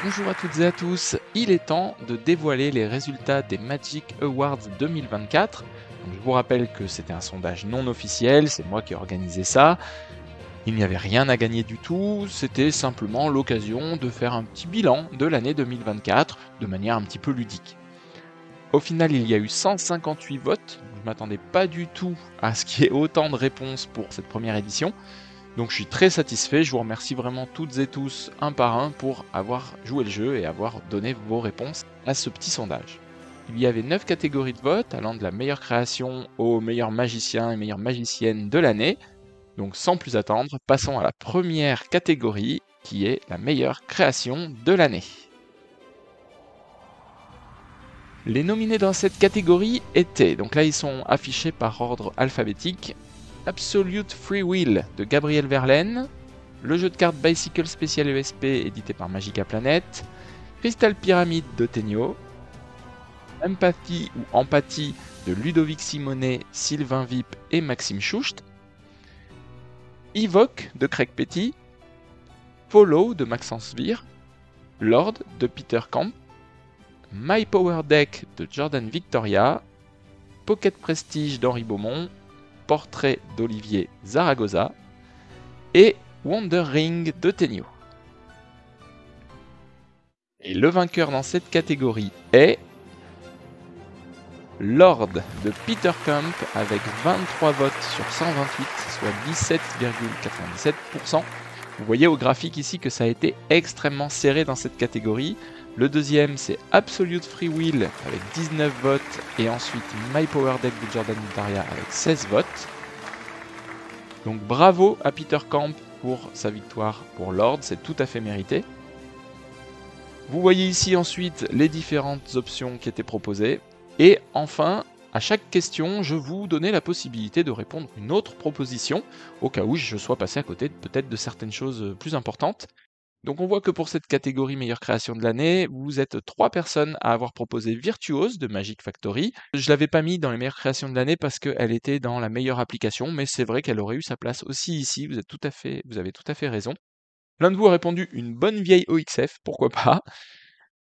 Bonjour à toutes et à tous, il est temps de dévoiler les résultats des Magic Awards 2024. Donc, je vous rappelle que c'était un sondage non officiel, c'est moi qui ai organisé ça. Il n'y avait rien à gagner du tout, c'était simplement l'occasion de faire un petit bilan de l'année 2024 de manière un petit peu ludique. Au final, il y a eu 158 votes, je ne m'attendais pas du tout à ce qu'il y ait autant de réponses pour cette première édition. Donc je suis très satisfait, je vous remercie vraiment toutes et tous un par un pour avoir joué le jeu et avoir donné vos réponses à ce petit sondage. Il y avait 9 catégories de vote allant de la meilleure création au meilleur magicien et meilleure magicienne de l'année. Donc sans plus attendre, passons à la première catégorie qui est la meilleure création de l'année. Les nominés dans cette catégorie étaient, donc là ils sont affichés par ordre alphabétique, Absolute Free Will de Gabriel Verlaine, le jeu de cartes Bicycle Special ESP édité par Magica Planet, Crystal Pyramid de Tenyo, Empathy ou Empathie de Ludovic Simonet, Sylvain Vip et Maxime Schoucht, Evoque de Craig Petty, Follow de Maxence Vir, Lord de Peter Camp, My Power Deck de Jordan Victoria, Pocket Prestige d'Henri Beaumont, Portrait d'Olivier Zaragoza et Wonder Ring de Tenyo. Et le vainqueur dans cette catégorie est Lord de Peter Camp avec 23 votes sur 128, soit 17,97%. Vous voyez au graphique ici que ça a été extrêmement serré dans cette catégorie. Le deuxième c'est Absolute Free Will avec 19 votes et ensuite My Power Deck de Jordan Victoria avec 16 votes. Donc bravo à Peter Camp pour sa victoire pour Lord, c'est tout à fait mérité. Vous voyez ici ensuite les différentes options qui étaient proposées. Et enfin, à chaque question, je vous donnais la possibilité de répondre une autre proposition, au cas où je sois passé à côté peut-être de certaines choses plus importantes. Donc on voit que pour cette catégorie meilleure création de l'année, vous êtes 3 personnes à avoir proposé Virtuose de Magic Factory. Je ne l'avais pas mis dans les meilleures créations de l'année parce qu'elle était dans la meilleure application, mais c'est vrai qu'elle aurait eu sa place aussi ici, vous avez tout à fait raison. L'un de vous a répondu une bonne vieille OXF, pourquoi pas.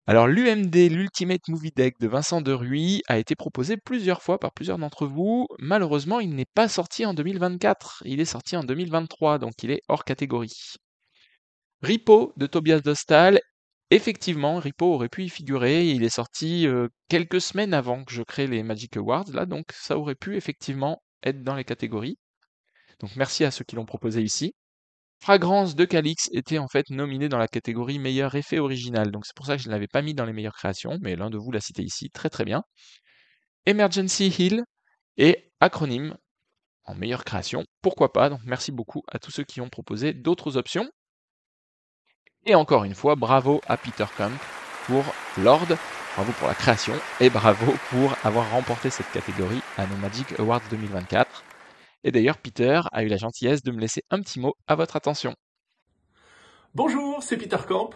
Alors l'UMD, l'Ultimate Movie Deck de Vincent Deruy, a été proposé plusieurs fois par plusieurs d'entre vous. Malheureusement, il n'est pas sorti en 2024, il est sorti en 2023, donc il est hors catégorie. Ripo de Tobias Dostal, effectivement, Ripo aurait pu y figurer, il est sorti quelques semaines avant que je crée les Magic Awards, là, donc ça aurait pu effectivement être dans les catégories. Donc merci à ceux qui l'ont proposé ici. Fragrance de Calix était en fait nominé dans la catégorie meilleur effet original, donc c'est pour ça que je ne l'avais pas mis dans les meilleures créations, mais l'un de vous l'a cité ici, très très bien. Emergency Hill et Acronyme en meilleure création, pourquoi pas, donc merci beaucoup à tous ceux qui ont proposé d'autres options. Et encore une fois, bravo à Peter Camp pour Lord, bravo pour la création, et bravo pour avoir remporté cette catégorie à nos Magic Awards 2024. Et d'ailleurs, Peter a eu la gentillesse de me laisser un petit mot à votre attention. Bonjour, c'est Peter Camp.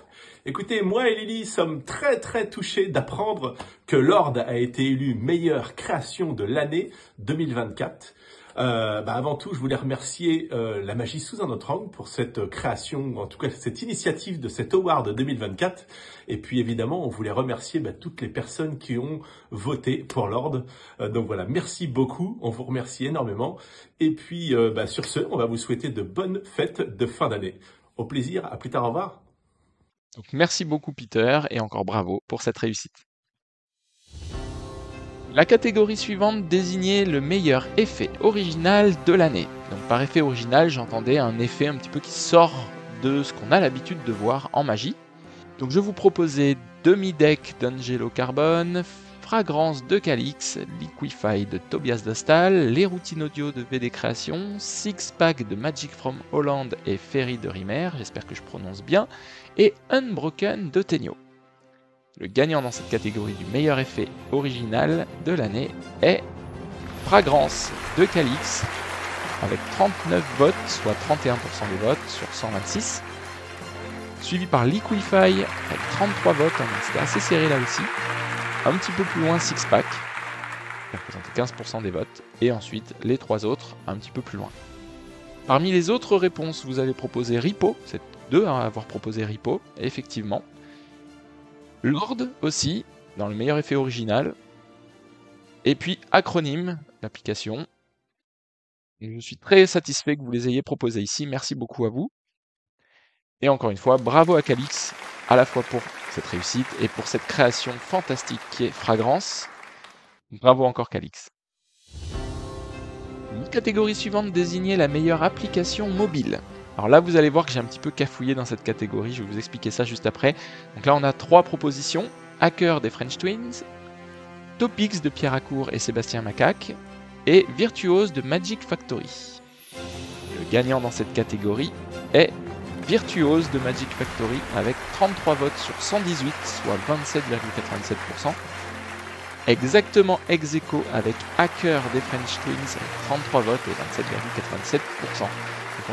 Écoutez, moi et Lily sommes très touchés d'apprendre que Lord a été élu meilleure création de l'année 2024. Avant tout, je voulais remercier la magie sous un autre angle pour cette création, en tout cas cette initiative de cet award 2024. Et puis évidemment, on voulait remercier toutes les personnes qui ont voté pour Lord. Donc voilà, merci beaucoup, on vous remercie énormément. Et puis sur ce, on va vous souhaiter de bonnes fêtes de fin d'année. Au plaisir, à plus tard, au revoir. Donc merci beaucoup Peter et encore bravo pour cette réussite. La catégorie suivante désignait le meilleur effet original de l'année. Donc par effet original, j'entendais un effet un petit peu qui sort de ce qu'on a l'habitude de voir en magie. Donc je vous proposais demi-deck d'Angelo Carbone, Fragrance de Calix, Liquify de Tobias Dostal, les routines audio de VD Création, Six Pack de Magic from Holland et Ferry de Rimer, j'espère que je prononce bien, et Unbroken de Tenyo. Le gagnant dans cette catégorie du meilleur effet original de l'année est Fragrance de Calix, avec 39 votes, soit 31% des votes sur 126, suivi par Liquify avec 33 votes, donc c'était assez serré là aussi. Un petit peu plus loin Six Pack, qui représente 15% des votes, et ensuite les 3 autres un petit peu plus loin. Parmi les autres réponses, vous avez proposé Ripo, c'est 2 à avoir proposé Ripo, effectivement. Lord aussi, dans le meilleur effet original. Et puis Acronyme, l'application. Je suis très satisfait que vous les ayez proposés ici. Merci beaucoup à vous. Et encore une fois, bravo à Calix, à la fois pour cette réussite et pour cette création fantastique qui est Fragrance. Bravo encore Calix. Une catégorie suivante désignait la meilleure application mobile. Alors là, vous allez voir que j'ai un petit peu cafouillé dans cette catégorie, je vais vous expliquer ça juste après. Donc là, on a 3 propositions. Hacker des French Twins, Topics de Pierre Accour et Sébastien Macaque, et Virtuose de Magic Factory. Le gagnant dans cette catégorie est Virtuose de Magic Factory avec 33 votes sur 118, soit 27,97%. Exactement ex aequo avec Hacker des French Twins avec 33 votes et 27,87%. Donc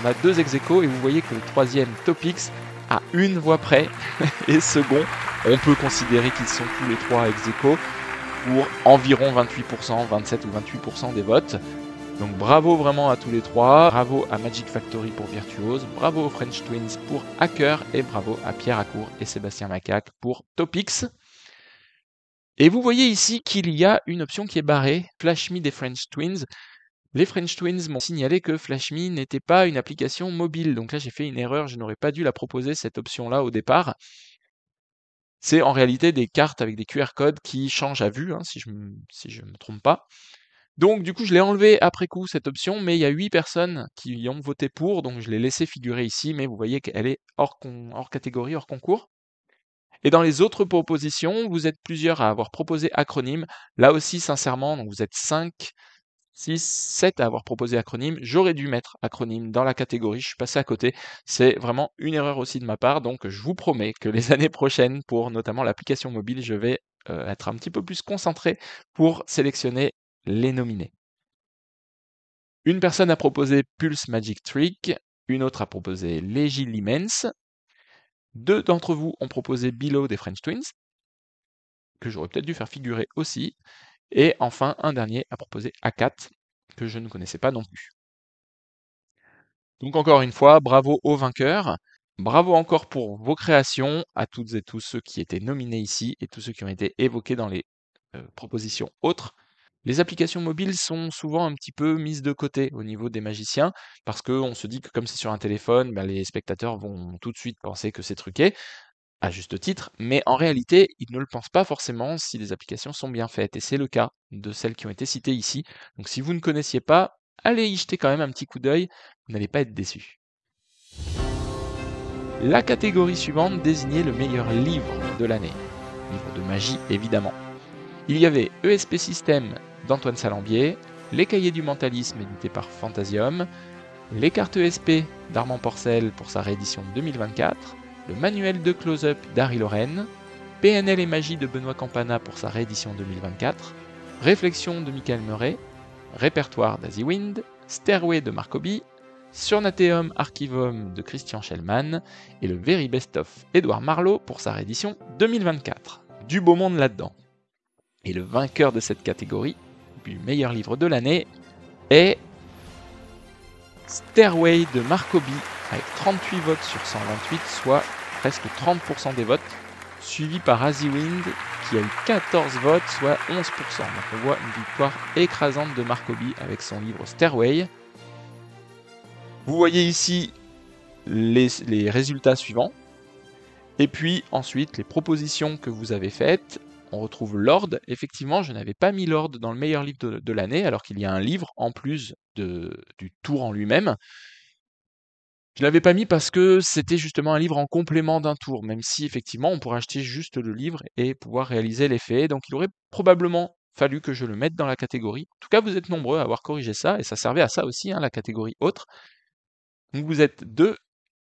on a 2 ex aequo et vous voyez que le troisième Topics à une voix près et second, on peut considérer qu'ils sont tous les 3 ex aequo pour environ 28%, 27 ou 28% des votes. Donc bravo vraiment à tous les 3, bravo à Magic Factory pour Virtuose, bravo aux French Twins pour Hacker et bravo à Pierre Accour et Sébastien Macaque pour Topics. Et vous voyez ici qu'il y a une option qui est barrée, Flash Me des French Twins. Les French Twins m'ont signalé que Flash Me n'était pas une application mobile, donc là j'ai fait une erreur, je n'aurais pas dû la proposer cette option-là au départ. C'est en réalité des cartes avec des QR codes qui changent à vue, hein, si je me trompe pas. Donc du coup je l'ai enlevé après coup cette option, mais il y a 8 personnes qui y ont voté pour, donc je l'ai laissé figurer ici, mais vous voyez qu'elle est hors catégorie, hors concours. Et dans les autres propositions, vous êtes plusieurs à avoir proposé Acronyme. Là aussi, sincèrement, donc vous êtes 5, 6, 7 à avoir proposé Acronyme. J'aurais dû mettre Acronyme dans la catégorie, je suis passé à côté. C'est vraiment une erreur aussi de ma part, donc je vous promets que les années prochaines, pour notamment l'application mobile, je vais être un petit peu plus concentré pour sélectionner les nominés. Une personne a proposé Pulse Magic Trick, une autre a proposé Legilimens. 2 d'entre vous ont proposé Below des French Twins, que j'aurais peut-être dû faire figurer aussi. Et enfin, un dernier a proposé A4, que je ne connaissais pas non plus. Donc encore une fois, bravo aux vainqueurs. Bravo encore pour vos créations, à toutes et tous ceux qui étaient nominés ici et tous ceux qui ont été évoqués dans les propositions autres. Les applications mobiles sont souvent un petit peu mises de côté au niveau des magiciens, parce qu'on se dit que comme c'est sur un téléphone, les spectateurs vont tout de suite penser que c'est truqué, à juste titre, mais en réalité, ils ne le pensent pas forcément si les applications sont bien faites, et c'est le cas de celles qui ont été citées ici. Donc si vous ne connaissiez pas, allez y jeter quand même un petit coup d'œil, vous n'allez pas être déçus. La catégorie suivante désignait le meilleur livre de l'année. Livre de magie, évidemment. Il y avait ESP System d'Antoine Salambier, Les Cahiers du Mentalisme édité par Fantasium, les cartes ESP d'Armand Porcel pour sa réédition 2024, le manuel de close-up d'Harry Lorraine, PNL et magie de Benoît Campana pour sa réédition 2024, Réflexion de Michael Murray, Répertoire d'Azzy Wind, Stairway de Marcoby, Surnateum Archivum de Christian Schellman et le Very Best of Édouard Marleau pour sa réédition 2024. Du beau monde là-dedans. Et le vainqueur de cette catégorie, du meilleur livre de l'année, est Stairway de Marcoby avec 38 votes sur 128, soit presque 30% des votes, suivi par Azzy Wind qui a eu 14 votes, soit 11%. Donc on voit une victoire écrasante de Marcoby avec son livre Stairway. Vous voyez ici les résultats suivants. Et puis ensuite les propositions que vous avez faites. On retrouve Lord. Effectivement, je n'avais pas mis Lord dans le meilleur livre de l'année, alors qu'il y a un livre en plus du tour en lui-même. Je ne l'avais pas mis parce que c'était justement un livre en complément d'un tour, même si effectivement on pourrait acheter juste le livre et pouvoir réaliser l'effet. Donc il aurait probablement fallu que je le mette dans la catégorie. En tout cas, vous êtes nombreux à avoir corrigé ça, et ça servait à ça aussi, hein, la catégorie autre. Donc vous êtes 2,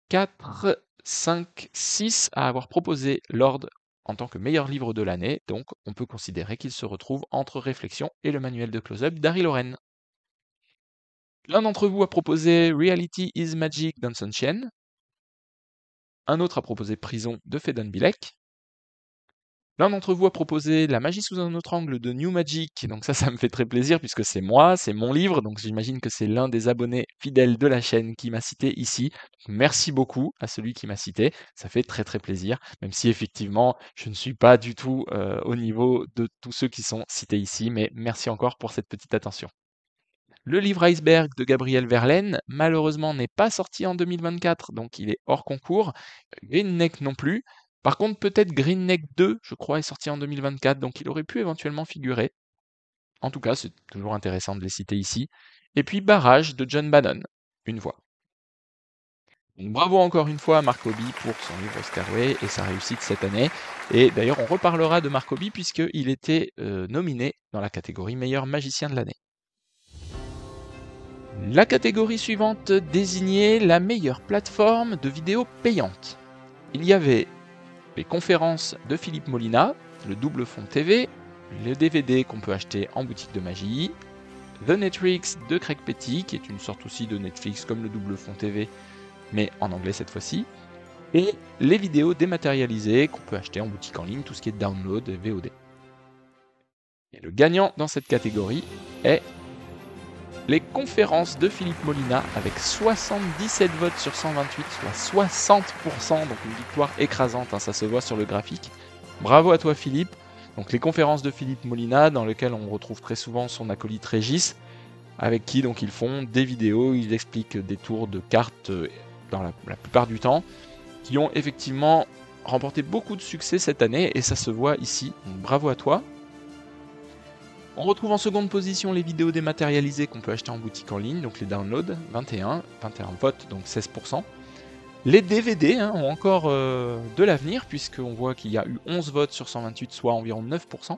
4, 5, 6 à avoir proposé Lord en tant que meilleur livre de l'année, donc on peut considérer qu'il se retrouve entre Réflexion et le manuel de close-up d'Harry Lorraine. L'un d'entre vous a proposé Reality is Magic d'Anson Chen. Un autre a proposé Prison de Fedon Bilek. L'un d'entre vous a proposé La magie sous un autre angle de New Magic, donc ça me fait très plaisir puisque c'est moi, c'est mon livre, donc j'imagine que c'est l'un des abonnés fidèles de la chaîne qui m'a cité ici. Merci beaucoup à celui qui m'a cité, ça fait très très plaisir, même si effectivement je ne suis pas du tout au niveau de tous ceux qui sont cités ici, mais merci encore pour cette petite attention. Le livre Iceberg de Gabriel Verlaine, malheureusement, n'est pas sorti en 2024, donc il est hors concours. Green Neck non plus. Par contre, peut-être Green Neck 2, je crois, est sorti en 2024, donc il aurait pu éventuellement figurer. En tout cas, c'est toujours intéressant de les citer ici. Et puis Barrage de John Bannon, une voix. Donc, bravo encore une fois à Marc Hobby pour son livre Stairway et sa réussite cette année. Et d'ailleurs, on reparlera de Marc Hobby puisqu'il était nominé dans la catégorie meilleur magicien de l'année. La catégorie suivante désignait la meilleure plateforme de vidéos payante. Il y avait les conférences de Philippe Molina, le double fond TV, le DVD qu'on peut acheter en boutique de magie, The Netrix de Craig Petty, qui est une sorte aussi de Netflix comme le double fond TV, mais en anglais cette fois-ci, et les vidéos dématérialisées qu'on peut acheter en boutique en ligne, tout ce qui est download et VOD. Et le gagnant dans cette catégorie est les conférences de Philippe Molina avec 77 votes sur 128, soit 60%, donc une victoire écrasante, hein, ça se voit sur le graphique. Bravo à toi Philippe. Donc les conférences de Philippe Molina, dans lesquelles on retrouve très souvent son acolyte Régis, avec qui donc ils font des vidéos, ils expliquent des tours de cartes dans la plupart du temps, qui ont effectivement remporté beaucoup de succès cette année, et ça se voit ici, donc bravo à toi. On retrouve en seconde position les vidéos dématérialisées qu'on peut acheter en boutique en ligne, donc les downloads, 21 votes, donc 16%. Les DVD ont encore de l'avenir, puisqu'on voit qu'il y a eu 11 votes sur 128, soit environ 9%.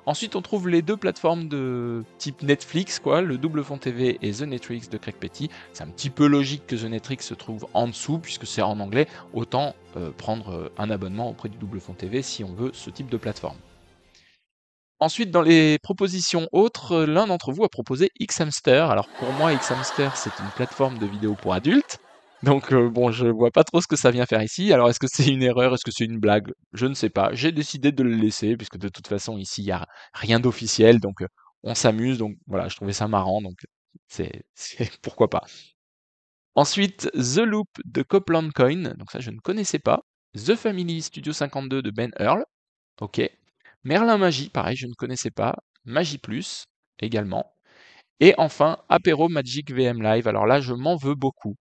Ensuite, on trouve les deux plateformes de type Netflix, le double fond TV et The Netrix de Craig Petty. C'est un petit peu logique que The Netrix se trouve en dessous, puisque c'est en anglais, autant prendre un abonnement auprès du double fond TV si on veut ce type de plateforme. Ensuite, dans les propositions autres, l'un d'entre vous a proposé Xhamster. Alors pour moi, Xhamster, c'est une plateforme de vidéos pour adultes. Donc bon, je vois pas trop ce que ça vient faire ici. Alors est-ce que c'est une erreur? Est-ce que c'est une blague? Je ne sais pas. J'ai décidé de le laisser, puisque de toute façon, ici, il n'y a rien d'officiel. Donc on s'amuse. Donc voilà, je trouvais ça marrant. Donc c'est pourquoi pas. Ensuite, The Loop de Copland Coin. Donc ça, je ne connaissais pas. The Family Studio 52 de Ben Earl. Ok. Merlin Magie, pareil, je ne connaissais pas. Magie Plus, également. Et enfin, Apéro Magic VM Live. Alors là, je m'en veux beaucoup.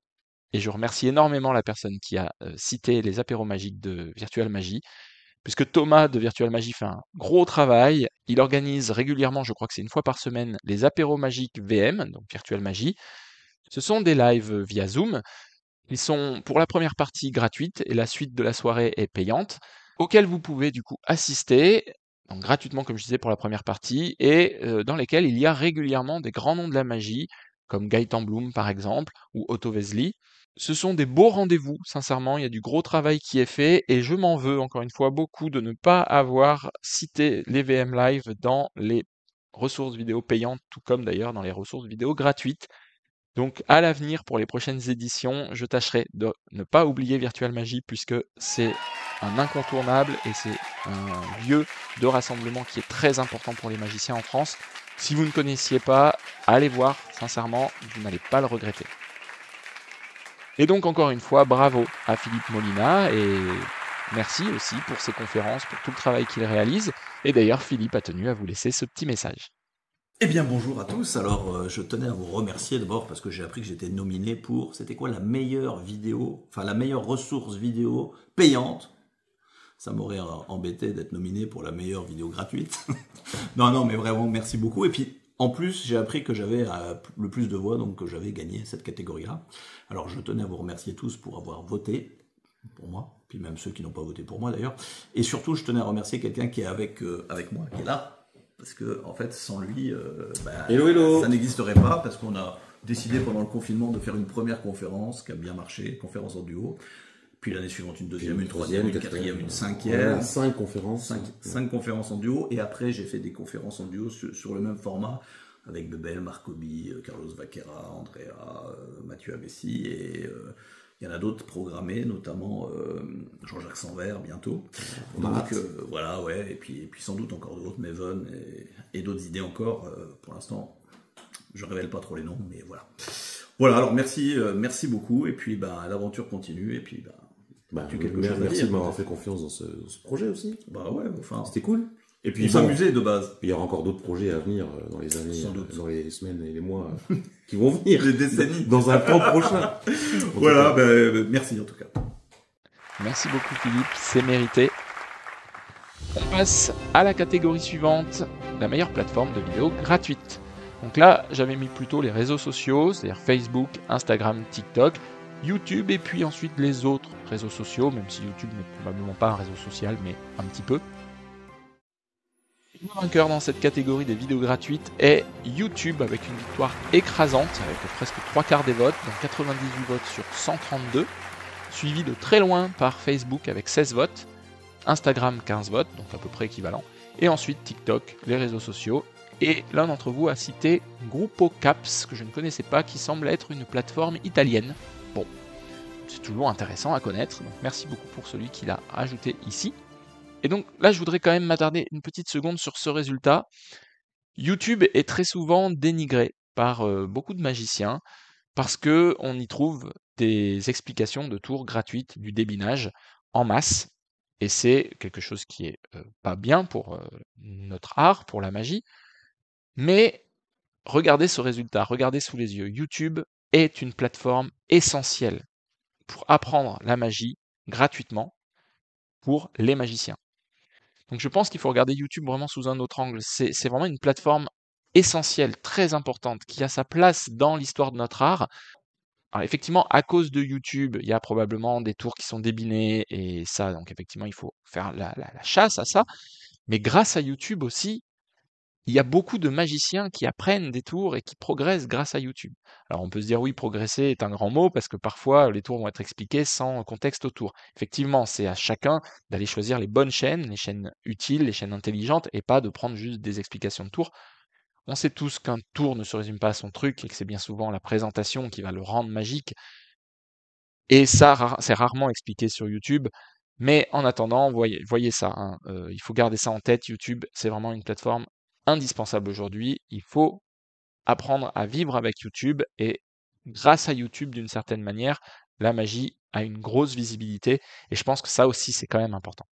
Et je remercie énormément la personne qui a cité les apéros magiques de Virtual Magie, puisque Thomas de Virtual Magie fait un gros travail. Il organise régulièrement, je crois que c'est une fois par semaine, les apéros magiques VM, donc Virtual Magie. Ce sont des lives via Zoom. Ils sont pour la première partie gratuite et la suite de la soirée est payante, auxquels vous pouvez du coup assister, donc gratuitement comme je disais pour la première partie, et dans lesquels il y a régulièrement des grands noms de la magie, comme Gaëtan Bloom par exemple, ou Otto Wesley. Ce sont des beaux rendez-vous, sincèrement, il y a du gros travail qui est fait, et je m'en veux encore une fois beaucoup de ne pas avoir cité les VM Live dans les ressources vidéo payantes, tout comme d'ailleurs dans les ressources vidéo gratuites. Donc à l'avenir, pour les prochaines éditions, je tâcherai de ne pas oublier Virtual Magie puisque c'est un incontournable et c'est un lieu de rassemblement qui est très important pour les magiciens en France. Si vous ne connaissiez pas, allez voir, sincèrement, vous n'allez pas le regretter. Et donc encore une fois, bravo à Philippe Molina et merci aussi pour ses conférences, pour tout le travail qu'il réalise. Et d'ailleurs, Philippe a tenu à vous laisser ce petit message. Eh bien bonjour à tous, alors je tenais à vous remercier d'abord parce que j'ai appris que j'étais nominé pour, c'était quoi la meilleure vidéo, enfin la meilleure ressource vidéo payante. Ça m'aurait embêté d'être nominé pour la meilleure vidéo gratuite. Non mais vraiment merci beaucoup. Et puis en plus j'ai appris que j'avais le plus de voix, donc que j'avais gagné cette catégorie-là. Alors je tenais à vous remercier tous pour avoir voté pour moi, puis même ceux qui n'ont pas voté pour moi d'ailleurs. Et surtout je tenais à remercier quelqu'un qui est avec moi, qui est là. Parce que, en fait, sans lui, hello. Ça n'existerait pas, parce qu'on a décidé pendant le confinement de faire une première conférence qui a bien marché, conférence en duo. Puis l'année suivante, une deuxième, une troisième, une quatrième, une cinquième. 5 conférences. 5 conférences en duo. Et après, j'ai fait des conférences en duo sur le même format, avec Bebel, Marc Hobby, Carlos Vaquera, Andrea, Mathieu Avessi. Il y en a d'autres programmés, notamment Jean-Jacques Sanvert bientôt. Matt. Donc voilà, ouais, et puis sans doute encore d'autres, Maven et d'autres idées encore. Pour l'instant, je révèle pas trop les noms, mais voilà. Voilà, alors merci beaucoup, et puis l'aventure continue, et puis quelque chose à merci dire, de m'avoir peut-être. fait confiance dans ce projet aussi. Bah ouais, enfin, C'était cool. Et puis on s'amusait de base. il y aura encore d'autres projets à venir dans les années, Sans doute. dans les semaines et les mois qui vont venir. Les décennies. Dans un temps prochain. Voilà, merci en tout cas. Merci beaucoup Philippe, c'est mérité. On passe à la catégorie suivante, la meilleure plateforme de vidéo gratuite. Donc là, j'avais mis plutôt les réseaux sociaux, c'est-à-dire Facebook, Instagram, TikTok, YouTube et puis ensuite les autres réseaux sociaux, même si YouTube n'est probablement pas un réseau social, mais un petit peu. Le vainqueur dans cette catégorie des vidéos gratuites est YouTube avec une victoire écrasante, avec presque 3/4 des votes, donc 98 votes sur 132, suivi de très loin par Facebook avec 16 votes, Instagram 15 votes, donc à peu près équivalent, et ensuite TikTok, les réseaux sociaux, et l'un d'entre vous a cité Gruppo Caps, que je ne connaissais pas, qui semble être une plateforme italienne. Bon, c'est toujours intéressant à connaître, donc merci beaucoup pour celui qui l'a ajouté ici. Et donc là, je voudrais quand même m'attarder une petite seconde sur ce résultat. YouTube est très souvent dénigré par beaucoup de magiciens parce que on y trouve des explications de tours gratuites du débinage en masse. Et c'est quelque chose qui est pas bien pour notre art, pour la magie. Mais regardez ce résultat, regardez sous les yeux. YouTube est une plateforme essentielle pour apprendre la magie gratuitement pour les magiciens. Donc je pense qu'il faut regarder YouTube vraiment sous un autre angle. C'est vraiment une plateforme essentielle, très importante, qui a sa place dans l'histoire de notre art. Alors effectivement, à cause de YouTube, il y a probablement des tours qui sont débinés et ça, donc effectivement, il faut faire la chasse à ça. Mais grâce à YouTube aussi, il y a beaucoup de magiciens qui apprennent des tours et qui progressent grâce à YouTube. Alors on peut se dire oui, progresser est un grand mot parce que parfois les tours vont être expliqués sans contexte autour. Effectivement, c'est à chacun d'aller choisir les bonnes chaînes, les chaînes utiles, les chaînes intelligentes et pas de prendre juste des explications de tours. On sait tous qu'un tour ne se résume pas à son truc et que c'est bien souvent la présentation qui va le rendre magique. Et ça, c'est rarement expliqué sur YouTube. Mais en attendant, voyez ça, hein, il faut garder ça en tête. YouTube, c'est vraiment une plateforme indispensable aujourd'hui. Il faut apprendre à vivre avec YouTube et grâce à YouTube, d'une certaine manière, la magie a une grosse visibilité et je pense que ça aussi, c'est quand même important.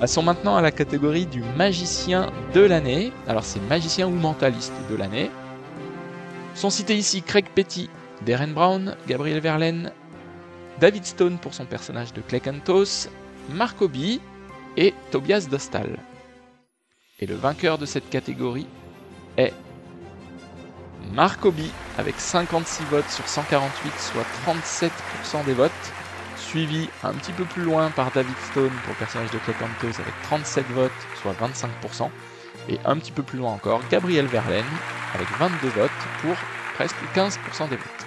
Passons maintenant à la catégorie du magicien de l'année. Alors, c'est magicien ou mentaliste de l'année. Sont cités ici Craig Petty, Darren Brown, Gabriel Verlaine, David Stone pour son personnage de Klekanthos, Mark Hobby et Tobias Dostal. Et le vainqueur de cette catégorie est Mark Hobby avec 56 votes sur 148, soit 37% des votes, suivi un petit peu plus loin par David Stone pour le personnage de Klekanthos avec 37 votes, soit 25%, et un petit peu plus loin encore Gabriel Verlaine avec 22 votes pour presque 15% des votes.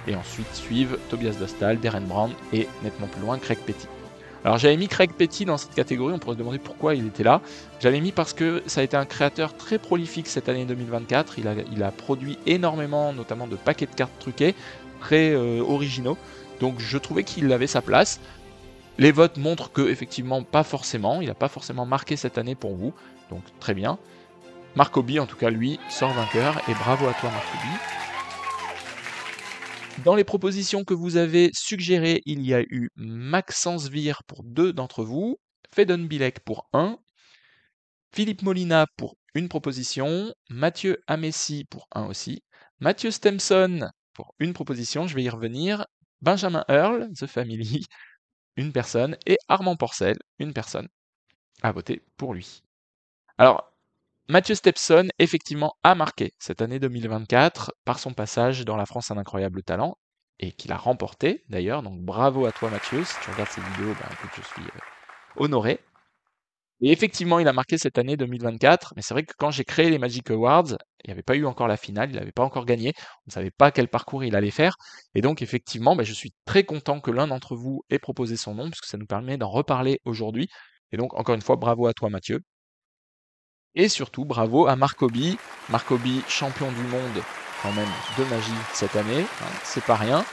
Et ensuite suivent Tobias Dostal, Darren Brown et nettement plus loin Craig Petty. Alors j'avais mis Craig Petty dans cette catégorie, on pourrait se demander pourquoi il était là. J'avais mis parce que ça a été un créateur très prolifique cette année 2024, il a produit énormément, notamment de paquets de cartes truquées, très originaux, donc je trouvais qu'il avait sa place. Les votes montrent que effectivement pas forcément, il n'a pas forcément marqué cette année pour vous, donc très bien. Mark Hobby en tout cas lui sort vainqueur et bravo à toi Mark Hobby. Dans les propositions que vous avez suggérées, il y a eu Maxence Vir pour 2 d'entre vous, Fedon Bilek pour 1, Philippe Molina pour une proposition, Mathieu Amessi pour 1 aussi, Mathieu Stemson pour une proposition, je vais y revenir, Benjamin Earl, The Family, une personne, et Armand Porcel, une personne, à voter pour lui. Alors, Mathieu Stepson, effectivement, a marqué cette année 2024 par son passage dans La France un incroyable talent, et qu'il a remporté d'ailleurs, donc bravo à toi Mathieu, si tu regardes cette vidéo, écoute, je suis honoré. Et effectivement, il a marqué cette année 2024, mais c'est vrai que quand j'ai créé les Magic Awards, il n'y avait pas eu encore la finale, il n'avait pas encore gagné, on ne savait pas quel parcours il allait faire, et donc effectivement, je suis très content que l'un d'entre vous ait proposé son nom, puisque ça nous permet d'en reparler aujourd'hui, et donc encore une fois, bravo à toi Mathieu. Et surtout, bravo à Mark Hobby. Mark Hobby, champion du monde quand même de magie cette année, hein, c'est pas rien.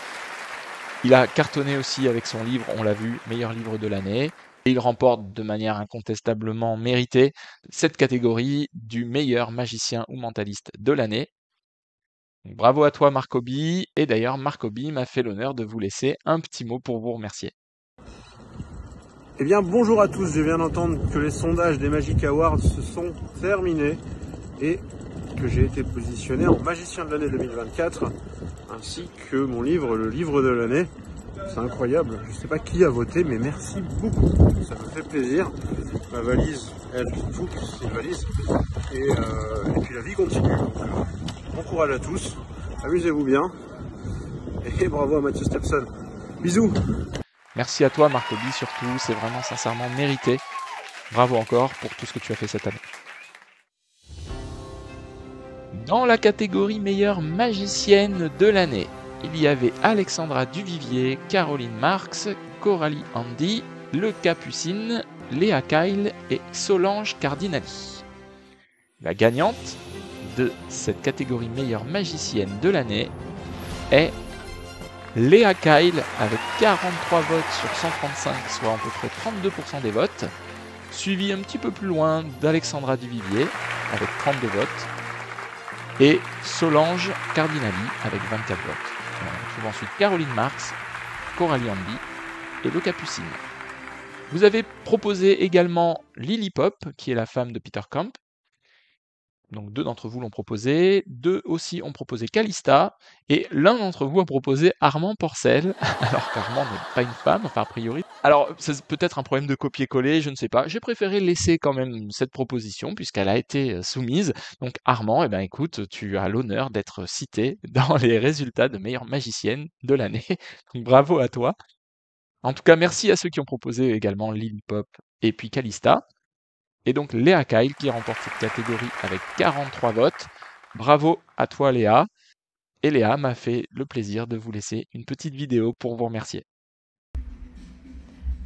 Il a cartonné aussi avec son livre, on l'a vu, meilleur livre de l'année. Et il remporte de manière incontestablement méritée cette catégorie du meilleur magicien ou mentaliste de l'année. Donc, bravo à toi Marcobi. Et d'ailleurs, Marcobi m'a fait l'honneur de vous laisser un petit mot pour vous remercier. Eh bien, bonjour à tous. Je viens d'entendre que les sondages des Magic Awards se sont terminés et que j'ai été positionné en magicien de l'année 2024, ainsi que mon livre, le livre de l'année. C'est incroyable. Je ne sais pas qui a voté, mais merci beaucoup. Ça me fait plaisir. Ma valise, elle, c'est une valise. Et puis la vie continue. Donc, bon courage à tous. Amusez-vous bien. Et bravo à Mathieu Stepson. Bisous. Merci à toi Marcobi surtout, c'est vraiment sincèrement mérité. Bravo encore pour tout ce que tu as fait cette année. Dans la catégorie meilleure magicienne de l'année, il y avait Alexandra Duvivier, Caroline Marx, Coralie Andy, Le Capucine, Léa Kyle et Solange Cardinali. La gagnante de cette catégorie meilleure magicienne de l'année est Léa Kyle avec 43 votes sur 135, soit à peu près 32% des votes, suivi un petit peu plus loin d'Alexandra Duvivier avec 32 votes et Solange Cardinali avec 24 votes. On trouve ensuite Caroline Marx, Coralie Andy et Le Capucine. Vous avez proposé également Lily Pop, qui est la femme de Peter Camp. Donc 2 d'entre vous l'ont proposé, 2 aussi ont proposé Calista, et l'un d'entre vous a proposé Armand Porcel, alors qu'Armand n'est pas une femme, enfin a priori. Alors c'est peut-être un problème de copier-coller, je ne sais pas. J'ai préféré laisser quand même cette proposition, puisqu'elle a été soumise. Donc Armand, eh ben, écoute, tu as l'honneur d'être cité dans les résultats de meilleure magicienne de l'année. Donc bravo à toi. En tout cas, merci à ceux qui ont proposé également Lily Pop et puis Calista. Et donc Léa Kyle qui remporte cette catégorie avec 43 votes. Bravo à toi Léa. Et Léa m'a fait le plaisir de vous laisser une petite vidéo pour vous remercier.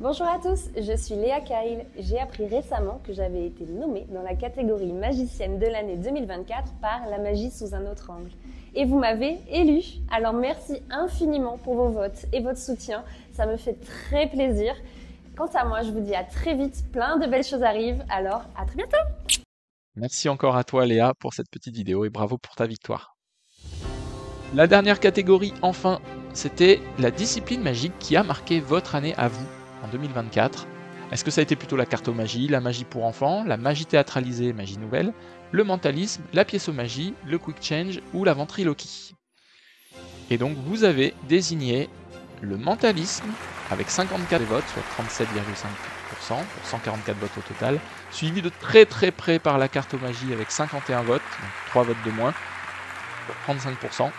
Bonjour à tous, je suis Léa Kyle. J'ai appris récemment que j'avais été nommée dans la catégorie magicienne de l'année 2024 par La Magie sous un autre angle. Et vous m'avez élue. Alors merci infiniment pour vos votes et votre soutien. Ça me fait très plaisir. Quant à moi, je vous dis à très vite, plein de belles choses arrivent, alors à très bientôt. Merci encore à toi Léa pour cette petite vidéo et bravo pour ta victoire. La dernière catégorie, enfin, c'était la discipline magique qui a marqué votre année à vous en 2024. Est-ce que ça a été plutôt la cartomagie, la magie pour enfants, la magie théâtralisée, magie nouvelle, le mentalisme, la pièce-magie, le quick change ou la ventriloquie? Et donc vous avez désigné le mentalisme avec 54 votes, soit 37,5%, pour 144 votes au total, suivi de très très près par la cartomagie avec 51 votes, donc 3 votes de moins, pour 35%.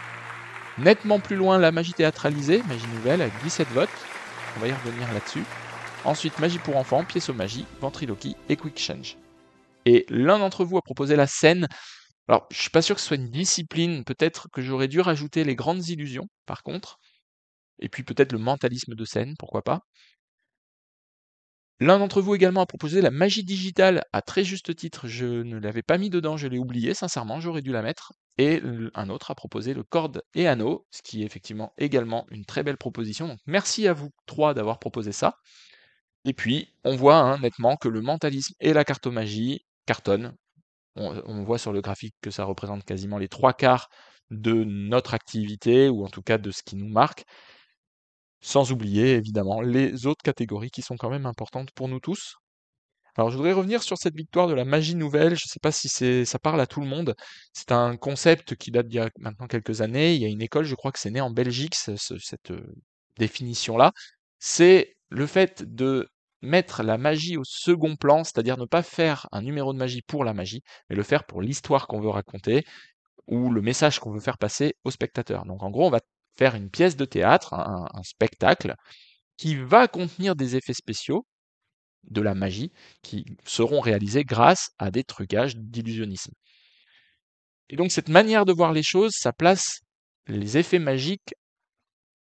Nettement plus loin la magie théâtralisée, magie nouvelle, avec 17 votes, on va y revenir là-dessus. Ensuite magie pour enfants, pièce-magie, ventriloquie et quick change. Et l'un d'entre vous a proposé la scène. Alors je suis pas sûr que ce soit une discipline, peut-être que j'aurais dû rajouter les grandes illusions, par contre. Et puis peut-être le mentalisme de scène, pourquoi pas. L'un d'entre vous également a proposé la magie digitale, à très juste titre, je ne l'avais pas mis dedans, je l'ai oublié, sincèrement, j'aurais dû la mettre. Et un autre a proposé le corde et anneau, ce qui est effectivement également une très belle proposition. Donc merci à vous 3 d'avoir proposé ça. Et puis, on voit nettement que le mentalisme et la cartomagie cartonnent. On voit sur le graphique que ça représente quasiment les 3/4 de notre activité, ou en tout cas de ce qui nous marque. Sans oublier évidemment les autres catégories qui sont quand même importantes pour nous tous. Alors je voudrais revenir sur cette victoire de la magie nouvelle, je ne sais pas si ça parle à tout le monde. C'est un concept qui date d'il y a maintenant quelques années. Il y a une école, je crois que c'est né en Belgique, cette définition-là. C'est le fait de mettre la magie au second plan, c'est-à-dire ne pas faire un numéro de magie pour la magie, mais le faire pour l'histoire qu'on veut raconter ou le message qu'on veut faire passer au spectateur. Donc en gros, on va faire une pièce de théâtre, un spectacle, qui va contenir des effets spéciaux, de la magie, qui seront réalisés grâce à des trucages d'illusionnisme. Et donc cette manière de voir les choses, ça place les effets magiques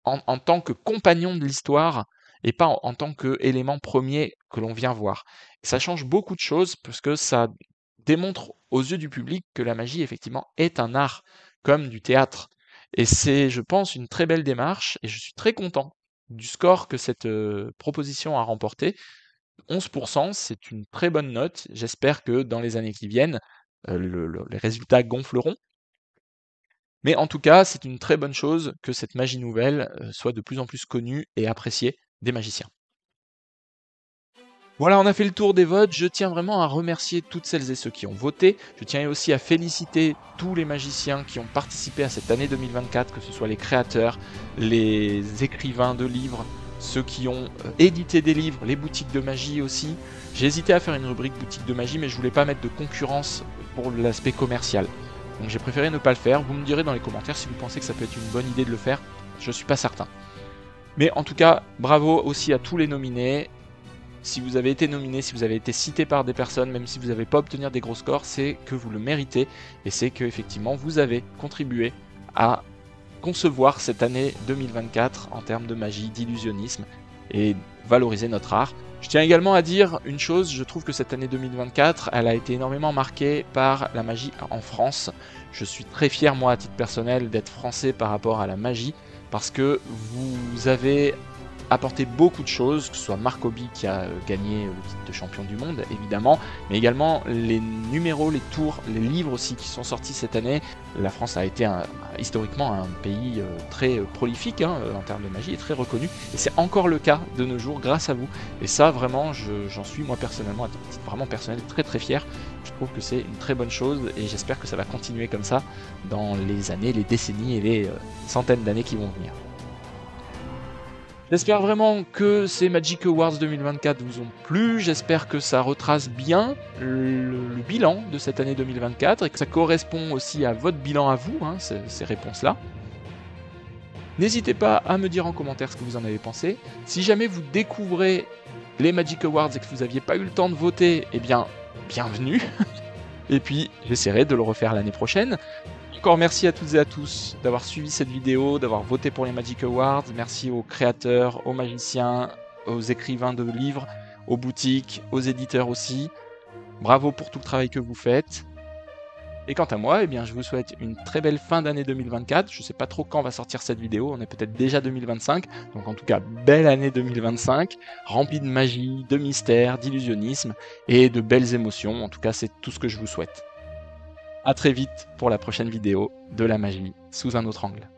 en tant que compagnons de l'histoire et pas en tant qu'élément premier que l'on vient voir. Et ça change beaucoup de choses parce que ça démontre aux yeux du public que la magie, effectivement, est un art, comme du théâtre. Et c'est, je pense, une très belle démarche, et je suis très content du score que cette proposition a remporté. 11%, c'est une très bonne note. J'espère que dans les années qui viennent, les résultats gonfleront. Mais en tout cas, c'est une très bonne chose que cette magie nouvelle soit de plus en plus connue et appréciée des magiciens. Voilà, on a fait le tour des votes. Je tiens vraiment à remercier toutes celles et ceux qui ont voté. Je tiens aussi à féliciter tous les magiciens qui ont participé à cette année 2024, que ce soit les créateurs, les écrivains de livres, ceux qui ont édité des livres, les boutiques de magie aussi. J'ai hésité à faire une rubrique boutique de magie, mais je voulais pas mettre de concurrence pour l'aspect commercial. Donc j'ai préféré ne pas le faire. Vous me direz dans les commentaires si vous pensez que ça peut être une bonne idée de le faire. Je suis pas certain. Mais en tout cas, bravo aussi à tous les nominés. Si vous avez été nominé, si vous avez été cité par des personnes, même si vous n'avez pas obtenu des gros scores, c'est que vous le méritez et c'est que effectivement vous avez contribué à concevoir cette année 2024 en termes de magie, d'illusionnisme et valoriser notre art. Je tiens également à dire une chose, je trouve que cette année 2024, elle a été énormément marquée par la magie en France. Je suis très fier, moi, à titre personnel, d'être français par rapport à la magie, parce que vous avez apporté beaucoup de choses, que ce soit Marc Hobby qui a gagné le titre de champion du monde, évidemment, mais également les numéros, les tours, les livres aussi qui sont sortis cette année. La France a été historiquement un pays très prolifique en termes de magie et très reconnu, et c'est encore le cas de nos jours grâce à vous. Et ça, vraiment, j'en suis moi personnellement, à titre vraiment personnel, très très fier. Je trouve que c'est une très bonne chose et j'espère que ça va continuer comme ça dans les années, les décennies et les centaines d'années qui vont venir. J'espère vraiment que ces Magic Awards 2024 vous ont plu, j'espère que ça retrace bien le bilan de cette année 2024 et que ça correspond aussi à votre bilan à vous, ces réponses-là. N'hésitez pas à me dire en commentaire ce que vous en avez pensé. Si jamais vous découvrez les Magic Awards et que vous n'aviez pas eu le temps de voter, eh bien, bienvenue. Et puis, j'essaierai de le refaire l'année prochaine. Encore merci à toutes et à tous d'avoir suivi cette vidéo, d'avoir voté pour les Magic Awards. Merci aux créateurs, aux magiciens, aux écrivains de livres, aux boutiques, aux éditeurs aussi. Bravo pour tout le travail que vous faites. Et quant à moi, eh bien, je vous souhaite une très belle fin d'année 2024. Je ne sais pas trop quand va sortir cette vidéo, on est peut-être déjà 2025. Donc en tout cas, belle année 2025, remplie de magie, de mystère, d'illusionnisme et de belles émotions. En tout cas, c'est tout ce que je vous souhaite. A très vite pour la prochaine vidéo de la magie sous un autre angle.